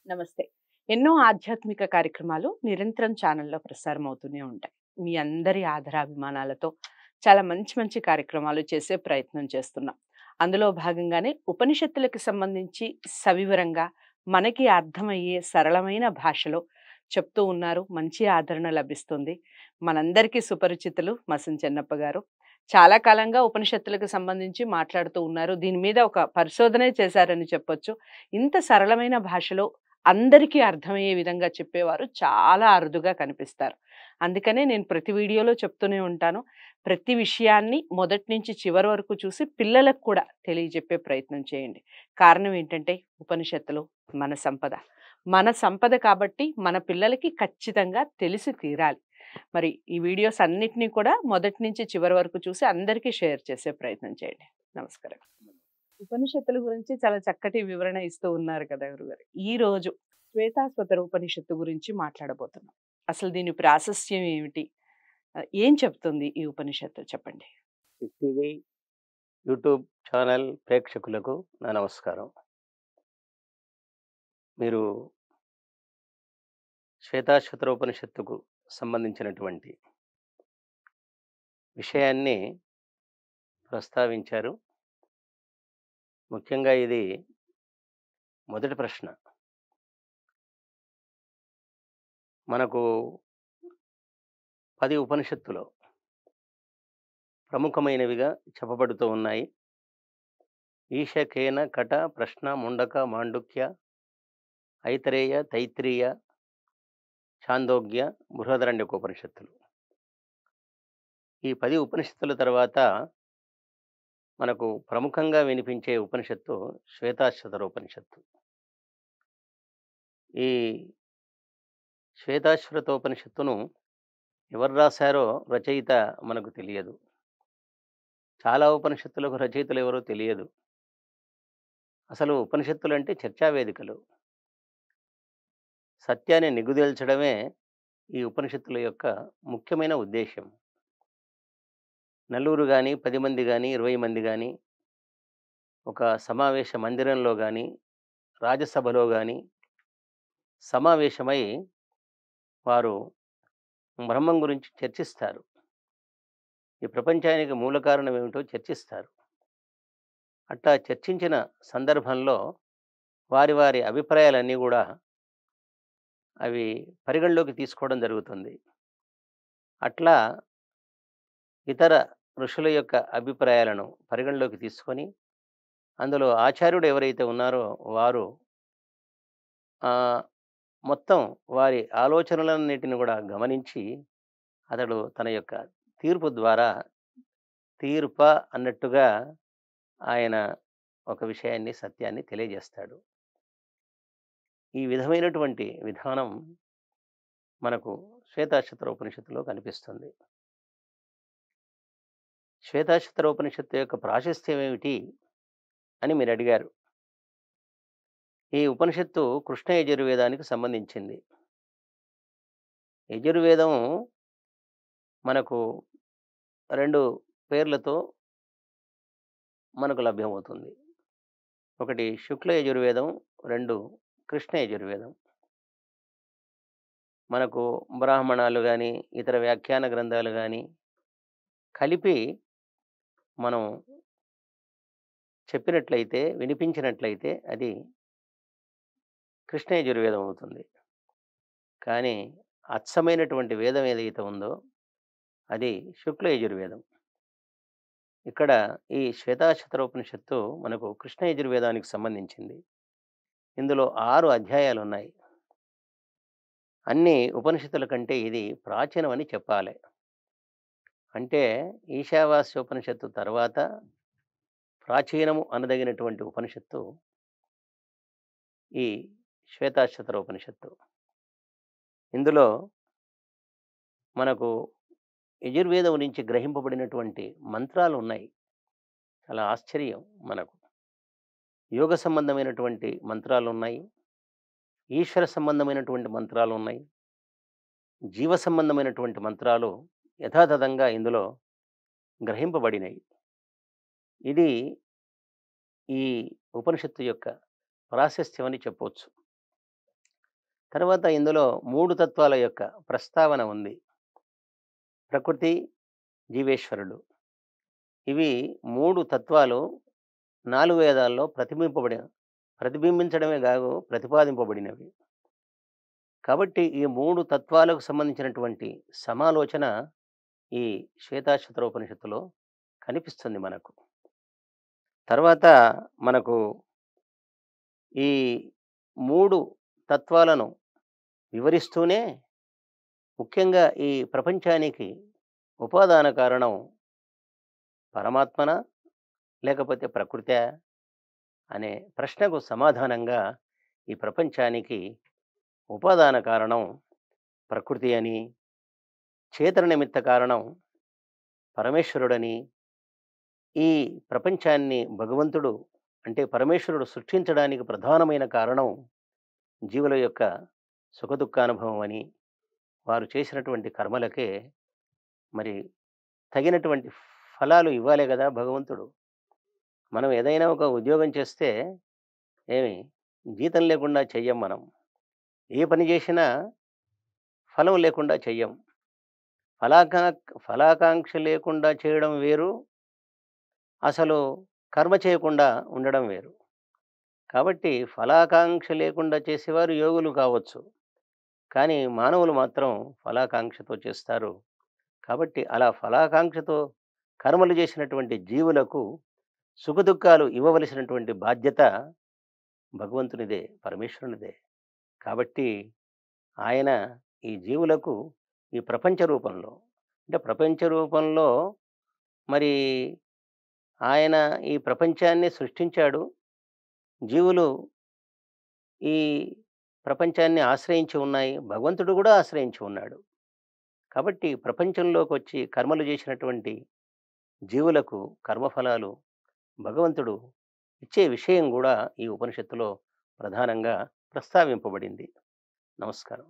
నమస్తే. ఎన్నో ఆధ్యాత్మిక కార్యక్రమాలు నిరంతరం ఛానల్‌లో ప్రసారం అవుతూనే ఉంటాయి. మీ అందరి ఆదరాభిమానాలతో చాలా మంచి మంచి కార్యక్రమాలు చేసే ప్రయత్నం చేస్తున్నాం. అందులో భాగంగానే ఉపనిషత్తులకి సంబంధించి సవివరంగా మనకి అర్థమయ్యే సరళమైన భాషలో చెప్తూ ఉన్నారు. మంచి ఆదరణ లభిస్తుంది. మనందరికీ సుపరిచితులు మసం చెన్నప్ప గారు. చాలా కాలంగా ఉపనిషత్తులకు సంబంధించి మాట్లాడుతూ ఉన్నారు. దీని మీద ఒక పరిశోధనే చేశారని చెప్పొచ్చు. ఇంత సరళమైన భాషలో అందరికీ అర్థమయ్యే విధంగా చెప్పేవారు చాలా అరుదుగా కనిపిస్తారు. అందుకనే నేను ప్రతి వీడియోలో చెప్తూనే ఉంటాను. ప్రతి విషయాన్ని మొదటి నుంచి చివరి వరకు చూసి పిల్లలకు కూడా తెలియజెప్పే ప్రయత్నం చేయండి. కారణం ఏంటంటే ఉపనిషత్తులు మన సంపద. మన సంపద కాబట్టి మన పిల్లలకి ఖచ్చితంగా తెలిసి తీరాలి. మరి ఈ వీడియోస్ అన్నిటిని కూడా మొదటి నుంచి చివరి వరకు చూసి అందరికీ షేర్ చేసే ప్రయత్నం చేయండి. నమస్కారం. ఉపనిషత్తుల గురించి చాలా చక్కటి వివరణ ఇస్తూ ఉన్నారు కదా గురుగారు. ఈ రోజు శ్వేతాశ్వతర ఉపనిషత్తు గురించి మాట్లాడబోతున్నాం. అసలు దీని ప్రాశస్త్యం ఏమిటి? ఏం చెప్తుంది ఈ ఉపనిషత్తు చెప్పండి? టీవీ యూట్యూబ్ ఛానల్ ప్రేక్షకులకు నా నమస్కారం. మీరు శ్వేతాశ్వతరోపనిషత్తుకు సంబంధించినటువంటి విషయాన్ని ప్రస్తావించారు. ముఖ్యంగా ఇది మొదటి ప్రశ్న. మనకు 10 ఉపనిషత్తులో ప్రముఖమైనవిగా చెప్పబడుతూ ఉన్నాయి. ఈశ, కేన, కట, ప్రశ్న, ముండక, మాండుక్య, ఐతరేయ, తైత్రీయ, ఛాందోగ్య, బృహదరణ్యకోపనిషత్తులు. ఈ 10 ఉపనిషత్తుల తర్వాత మనకు ప్రముఖంగా వినిపించే ఉపనిషత్తు శ్వేతాశ్వతరోపనిషత్తు. ఈ శ్వేతాశ్వతోపనిషత్తును ఎవరు రాశారో రచయిత మనకు తెలియదు. చాలా ఉపనిషత్తులకు రచయితలు ఎవరో తెలియదు. అసలు ఉపనిషత్తులంటే చర్చా వేదికలు. సత్యాన్ని నిగ్గుదేల్చడమే ఈ ఉపనిషత్తుల యొక్క ముఖ్యమైన ఉద్దేశ్యం. నలుగురు గాని, 10 మంది గాని, 20 మంది గాని, ఒక సమావేశ మందిరంలో గాని, రాజసభలో గాని సమావేశమై వారు బ్రహ్మం గురించి చర్చిస్తారు. ఈ ప్రపంచానికి మూల కారణం ఏమిటో చర్చిస్తారు. అట్లా చర్చించిన సందర్భంలో వారి వారి అభిప్రాయాలన్నీ కూడా అవి పరిగణలోకి తీసుకోవడం జరుగుతుంది. అట్లా ఇతర ఋషుల యొక్క అభిప్రాయాలను పరిగణలోకి తీసుకొని అందులో ఆచార్యుడు ఎవరైతే ఉన్నారో వారు మొత్తం వారి ఆలోచనలన్నిటిని కూడా గమనించి అతడు తన యొక్క తీర్పు ద్వారా తీర్ప అన్నట్టుగా ఆయన ఒక విషయాన్ని సత్యాన్ని తెలియజేస్తాడు. ఈ విధమైనటువంటి విధానం మనకు శ్వేతాశ్వతరోపనిషత్తులో కనిపిస్తుంది. శ్వేతాశ్వతరోపనిషత్తు యొక్క ప్రాశస్త్యం ఏమిటి అని మీరు అడిగారు. ఈ ఉపనిషత్తు కృష్ణ యజుర్వేదానికి సంబంధించింది. యజుర్వేదం మనకు 2 పేర్లతో మనకు లభ్యమవుతుంది. ఒకటి శుక్ల యజుర్వేదం, 2 కృష్ణ యజుర్వేదం. మనకు బ్రాహ్మణాలు గాని, ఇతర వ్యాఖ్యాన గ్రంథాలు గాని కలిపి మనం చెప్పినట్లయితే, వినిపించినట్లయితే అది కృష్ణ యజుర్వేదం అవుతుంది. కానీ అచ్చమైనటువంటి వేదం ఏదైతే ఉందో అది శుక్ల యజుర్వేదం. ఇక్కడ ఈ శ్వేతాశ్వతరోపనిషత్తు మనకు కృష్ణ యజుర్వేదానికి సంబంధించింది. ఇందులో 6 అధ్యాయాలు ఉన్నాయి. అన్ని ఉపనిషత్తుల కంటే ఇది ప్రాచీనమని చెప్పాలి. అంటే ఈశావాస్యోపనిషత్తు తర్వాత ప్రాచీనము అనదగినటువంటి ఉపనిషత్తు ఈ శ్వేతాశ్వతరోపనిషత్తు. ఇందులో మనకు యజుర్వేదం నుంచి గ్రహింపబడినటువంటి మంత్రాలు ఉన్నాయి. చాలా ఆశ్చర్యం మనకు. యోగ సంబంధమైనటువంటి మంత్రాలు ఉన్నాయి. ఈశ్వర సంబంధమైనటువంటి మంత్రాలు ఉన్నాయి. జీవ సంబంధమైనటువంటి మంత్రాలు యథాతథంగా ఇందులో గ్రహింపబడినాయి. ఇది ఈ ఉపనిషత్తు యొక్క ప్రాశస్త్యం అని చెప్పవచ్చు. తర్వాత ఇందులో 3 తత్వాల యొక్క ప్రస్తావన ఉంది. ప్రకృతి, జీవేశ్వరుడు. ఇవి 3 తత్వాలు 4 వేదాల్లో ప్రతిబింబించడమే గాదు ప్రతిపాదింపబడినవి. కాబట్టి ఈ 3 తత్వాలకు సంబంధించినటువంటి సమాలోచన ఈ శ్వేతాశ్వతరోపనిషత్తులో కనిపిస్తుంది మనకు. తర్వాత మనకు ఈ 3 తత్వాలను వివరిస్తూనే ముఖ్యంగా ఈ ప్రపంచానికి ఉపాదాన కారణం పరమాత్మనా? లేకపోతే ప్రకృతా? అనే ప్రశ్నకు సమాధానంగా ఈ ప్రపంచానికి ఉపాదాన కారణం ప్రకృతి అని, చేతన నిమిత్త కారణం పరమేశ్వరుడని, ఈ ప్రపంచాన్ని భగవంతుడు అంటే పరమేశ్వరుడు సృష్టించడానికి ప్రధానమైన కారణం జీవుల యొక్క సుఖదుఖానుభవం అని, వారు చేసినటువంటి కర్మలకే మరి తగినటువంటి ఫలాలు ఇవ్వాలే గదా భగవంతుడు. మనం ఏదైనా ఒక ఉద్యోగం చేస్తే ఏమి జీతం లేకుండా చెయ్యం మనం. ఏ పని చేసినా ఫలం లేకుండా చెయ్యం. ఫలాకాంక్ష లేకుండా చేయడం వేరు, అసలు కర్మ చేయకుండా ఉండడం వేరు. కాబట్టి ఫలాకాంక్ష లేకుండా చేసేవారు యోగులు కావచ్చు. కానీ మానవులు మాత్రం ఫలాకాంక్షతో చేస్తారు. కాబట్టి అలా ఫలాకాంక్షతో కర్మలు చేసినటువంటి జీవులకు సుఖదుఖాలు ఇవ్వవలసినటువంటి బాధ్యత భగవంతునిదే, పరమేశ్వరునిదే. కాబట్టి ఆయన ఈ జీవులకు ఈ ప్రపంచ రూపంలో అంటే ప్రపంచ రూపంలో మరి ఆయన ఈ ప్రపంచాన్ని సృష్టించాడు. జీవులు ఈ ప్రపంచాన్ని ఆశ్రయించి ఉన్నాయి. భగవంతుడు కూడా ఆశ్రయించి ఉన్నాడు. కాబట్టి ప్రపంచంలోకొచ్చి కర్మలు చేసినటువంటి జీవులకు కర్మఫలాలు భగవంతుడు ఇచ్చే విషయం గూడా ఈ ఉపనిషత్తులో ప్రధానంగా ప్రస్తావింపబడింది. నమస్కారం.